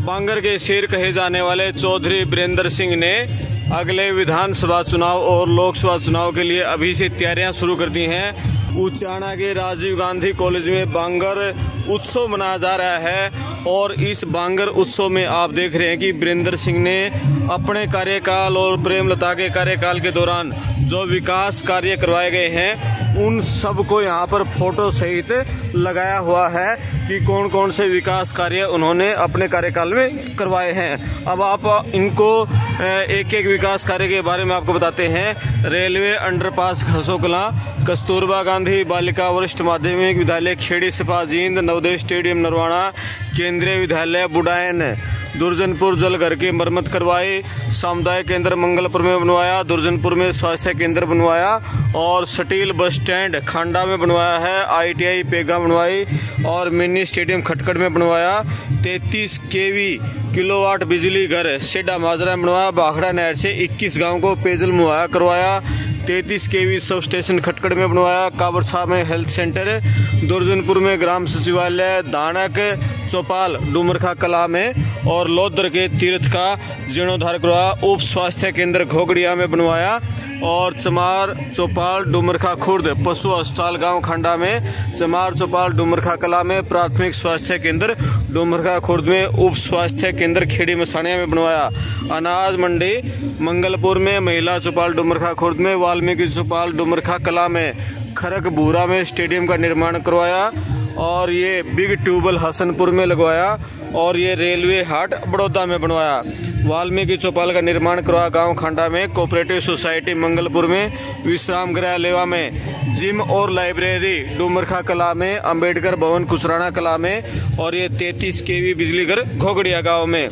बांगर के शेर कहे जाने वाले चौधरी वीरेंद्र सिंह ने अगले विधानसभा चुनाव और लोकसभा चुनाव के लिए अभी से तैयारियां शुरू कर दी हैं। उचाना के राजीव गांधी कॉलेज में बांगर उत्सव मनाया जा रहा है और इस बांगर उत्सव में आप देख रहे हैं कि वीरेंद्र सिंह ने अपने कार्यकाल और प्रेमलता के कार्यकाल के दौरान जो विकास कार्य करवाए गए हैं उन सब को यहाँ पर फोटो सहित लगाया हुआ है कि कौन कौन से विकास कार्य उन्होंने अपने कार्यकाल में करवाए हैं। अब आप इनको एक एक विकास कार्य के बारे में आपको बताते हैं। रेलवे अंडरपास खसोकला, कस्तूरबा गांधी बालिका वरिष्ठ माध्यमिक विद्यालय खेड़ी सिपा जींद, नवोदय स्टेडियम नरवाना, केंद्रीय विद्यालय बुडायन, दुर्जनपुर जलघर की मरम्मत करवाई, सामुदायिक केंद्र मंगलपुर में बनवाया, दुर्जनपुर में स्वास्थ्य केंद्र बनवाया और स्टील बस स्टैंड खांडा में बनवाया है, ITI पेगा बनवाई और मिनी स्टेडियम खटखड़ में बनवाया, 33 kV किलोवाट बिजली घर सेडा माजरा में बनवाया, भाखड़ा नहर से 21 गाँव को पेयजल मुहैया करवाया, 33 kV सब स्टेशन खटखड़ में बनवाया, काबरछा में हेल्थ सेंटर, दुर्जनपुर में ग्राम सचिवालय, दानक चौपाल डुमरखा कला में और लोदर के तीर्थ का जीर्णोद्धार करवाया, उप स्वास्थ्य केंद्र घोगड़िया में बनवाया और चमार चौपाल डुमरखा खुर्द पशु अस्पताल गांव खंडा में, चमार चौपाल डुमरखा कला में प्राथमिक स्वास्थ्य केंद्र डुमरखा खुर्द में, उप स्वास्थ्य केंद्र खेड़ी मसानिया में बनवाया, अनाज मंडी मंगलपुर में, महिला चौपाल डुमरखा खुर्द में, वाल्मीकि चौपाल डुमरखा कला में, खरक भूरा में स्टेडियम का निर्माण करवाया और ये बिग ट्यूबवेल हसनपुर में लगवाया और ये रेलवे हाट बड़ौदा में बनवाया, वाल्मीकि चौपाल का निर्माण करवाया गांव खंडा में, कोऑपरेटिव सोसाइटी मंगलपुर में, विश्राम गृह लेवा में, जिम और लाइब्रेरी डुमरखा कला में, अंबेडकर भवन कुसराना कला में और ये 33 kV बिजली घर घोगड़िया गाँव में,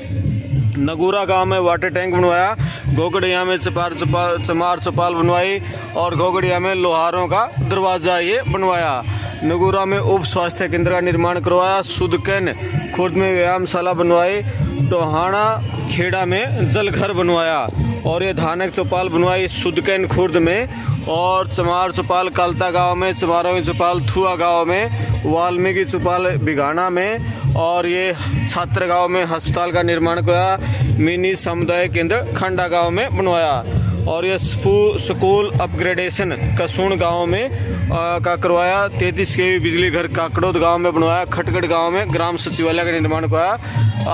नगूरा गांव में वाटर टैंक बनवाया, घोगड़िया में चमार चौपाल बनवाई और घोगड़िया में लोहारों का दरवाजा ये बनवाया, नगूरा में उप स्वास्थ्य केंद्र का निर्माण करवाया, सुदकैन खुर्द में व्यायामशाला बनवाई, टोहाना खेड़ा में जलघर बनवाया और ये धानक चौपाल बनवाई सुदकैन खुर्द में और चमार चौपाल कालता गांव में, चमारों की चौपाल थुआ गांव में, वाल्मीकि चौपाल बिघाना में और ये छात्र गांव में अस्पताल का निर्माण करवाया, मिनी समुदाय केंद्र खंडा गांव में बनवाया और ये स्कूल अपग्रेडेशन कसून गांव में का करवाया, 33 kV बिजली घर काकड़ोद गांव में बनवाया, खटगढ़ गांव में ग्राम सचिवालय का निर्माण करवाया,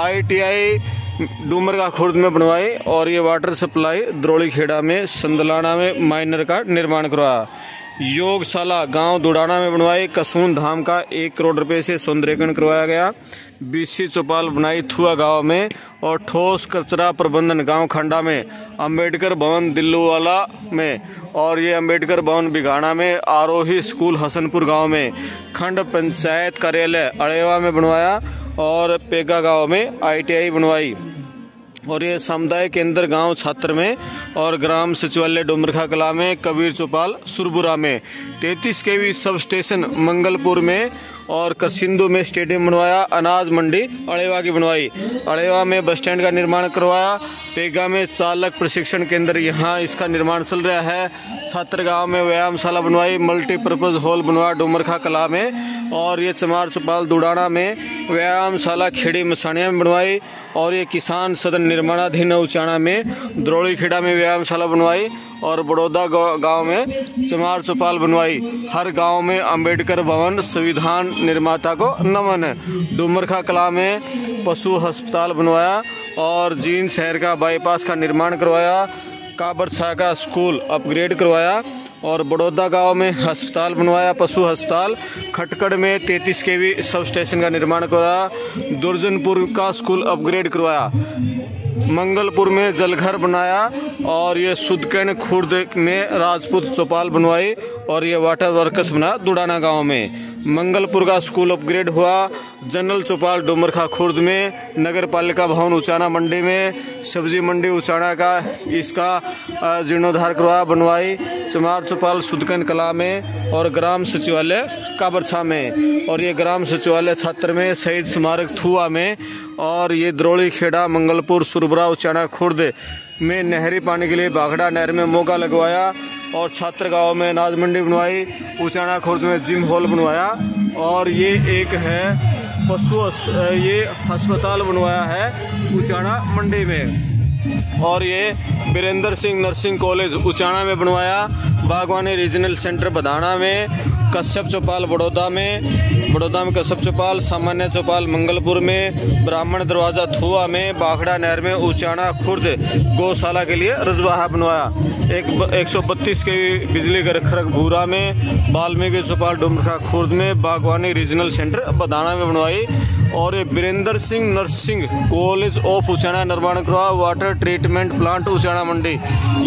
ITI डुमरखा खुर्द में बनवाई और ये वाटर सप्लाई द्रोड़ी खेड़ा में, संदलाना में माइनर का निर्माण करवाया, योगशाला गांव दुडाना में बनवाई, कसून धाम का 1 करोड़ रुपए से सौंदर्यीकरण करवाया गया, BC चौपाल बनाई थुआ गांव में और ठोस कचरा प्रबंधन गांव खंडा में, अंबेडकर भवन दिल्लूवाला में और ये अंबेडकर भवन बिघाना में, आरोही स्कूल हसनपुर गांव में, खंड पंचायत कार्यालय अड़ेवा में बनवाया और पेगा गांव में ITI बनवाई और ये सामुदायिक केंद्र गांव छात्र में और ग्राम सचिवालय डुमरखा कला में, कबीर चौपाल सुरपुरा में, 33 kV सब स्टेशन मंगलपुर में और कसिंदू में स्टेडियम बनवाया, अनाज मंडी अड़ेवा की बनवाई, अड़ेवा में बस स्टैंड का निर्माण करवाया, पेगा में चालक प्रशिक्षण केंद्र यहाँ इसका निर्माण चल रहा है, छात्र गांव में व्यायामशाला बनवाई, मल्टीपर्पज हॉल बनवाया डुमरखा कला में और ये चमार चौपाल दुडाना में व्यायामशाला खेड़ी मसानिया में बनवाई और ये किसान सदन निर्माणाधीन उचाना में, द्रोड़ी खेड़ा में व्यायामशाला बनवाई और बड़ौदा गांव में चमार चौपाल बनवाई, हर गांव में अंबेडकर भवन संविधान निर्माता को नमन, डुमरखा कला में पशु अस्पताल बनवाया और जींद शहर का बाईपास का निर्माण करवाया, काबरछा का स्कूल अपग्रेड करवाया और बड़ौदा गांव में अस्पताल बनवाया पशु अस्पताल, खटखड़ में 33 kV सब स्टेशन का निर्माण करवाया, दुर्जनपुर का स्कूल अपग्रेड करवाया, मंगलपुर में जलघर बनाया और ये सुदकैन खुर्द में राजपूत चौपाल बनवाई और ये वाटर वर्कस बना दुडाना गांव में, मंगलपुर का स्कूल अपग्रेड हुआ, जनरल चौपाल डुमरखा खुर्द में, नगर पालिका भवन उचाना मंडी में, सब्जी मंडी उचाना का इसका जीर्णोद्धार करवाया बनवाई, चमार चौपाल सुदकैन कला में और ग्राम सचिवालय काबरछा में और ये ग्राम सचिवालय छात्र में, शहीद स्मारक थुआ में और ये द्रोड़ी खेड़ा मंगलपुर सुरबरा उचाना खुर्द में नहरी पानी के लिए भाखड़ा नहर में मोगा लगवाया और छात्र गांव में अनाज मंडी बनवाई, उचाना खुर्द में जिम हॉल बनवाया और ये एक है ये अस्पताल बनवाया है उचाना मंडी में। और ये बीरेंद्र सिंह नर्सिंग कॉलेज उचाना में बनवाया, बागवानी रीजनल सेंटर बधाना में, कश्यप चौपाल बड़ौदा में कश्यप चौपाल, सामान्य चौपाल मंगलपुर में, ब्राह्मण दरवाजा थुआ में, बाखड़ा नहर में, उचाना खुर्द गौशाला के लिए रजवाहा बनवाया। 132 के बिजली घर खरगपुरा में, वाल्मीकि चौपाल डुमरखा खुर्द में, बागवानी रीजनल सेंटर बधाना में बनवाई। और ये Birender Singh nursing college of Uchana निर्माण करवा, water treatment plant Uchana Mandi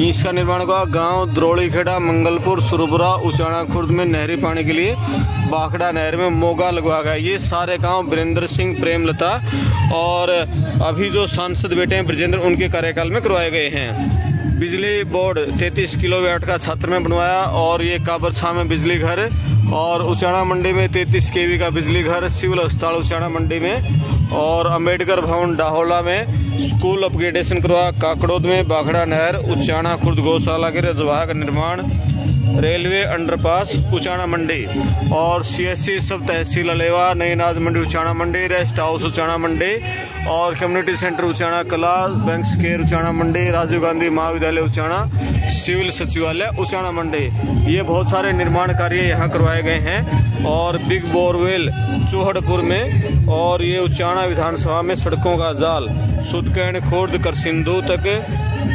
इसका निर्माण करवा, गांव द्रोड़ी खेड़ा मंगलपुर सुरपुरा उचाना खुर्द में नहरी पानी के लिए बाखड़ा नहर में मोगा लगवा गया। ये सारे गांव बीरेंद्र सिंह प्रेमलता और अभी जो सांसद बेटे हैं ब्रजेंद्र उनके कार्यकाल में करवाए गए हैं। बिजली बोर्ड 33 किलोवाट का छात्र में बनवाया। और ये काबरछा में बिजली घर, और उचाना मंडी में 33 केवी का बिजली घर, सिविल अस्पताल उचाना मंडी में, और अंबेडकर भवन डाहोला में स्कूल अपग्रेडेशन करवा, काकड़ोद में बाखड़ा नहर उचाना खुर्द गौशाला के रजवाहा का निर्माण, रेलवे अंडरपास उचाना मंडी, और CSC सब तहसील अलेवा, नई अनाज मंडी उचाना मंडी, रेस्ट हाउस उचाना मंडी, और कम्युनिटी सेंटर उचाना कला, बैंक केयर उचाना मंडी, राजीव गांधी महाविद्यालय उचाना, सिविल सचिवालय उचाना मंडी। ये बहुत सारे निर्माण कार्य यहाँ करवाए गए हैं। और बिग बोरवेल चौहड़पुर में, और ये उचाना विधानसभा में सड़कों का जाल सुदकैन खुर्द करसिंधु तक,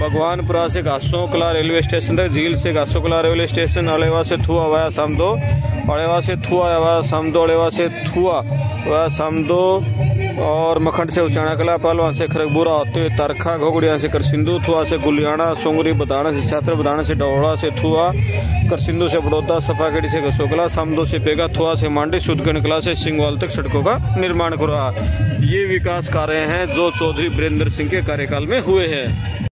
भगवानपुरा से घासों कला रेलवे स्टेशन तक, झील से घासों कला रेलवे स्टेशन, अलेवा से थुआ वाया सामदो, अलेवा से थुआ वाया सामदो, अलेवा से थुआ वाया सामदो, और मखंड से उचाना कला, पहलवान से खरगपुरा होते हुए तरखा, घोगड़िया से करसिंधु, थुआ से गुलियाना, सोंगरी बदाना से छात्र, बदाना से डोड़ा से थुआ, करसिंधु से बड़ौदा, सफाखेड़ी से घसोकला, सामदो से पेगा, थुआ से मांडी, सुदगन कला से सिंगवाल तक सड़कों का निर्माण करवा। ये विकास कार्य हैं जो चौधरी बीरेंद्र सिंह के कार्यकाल में हुए हैं।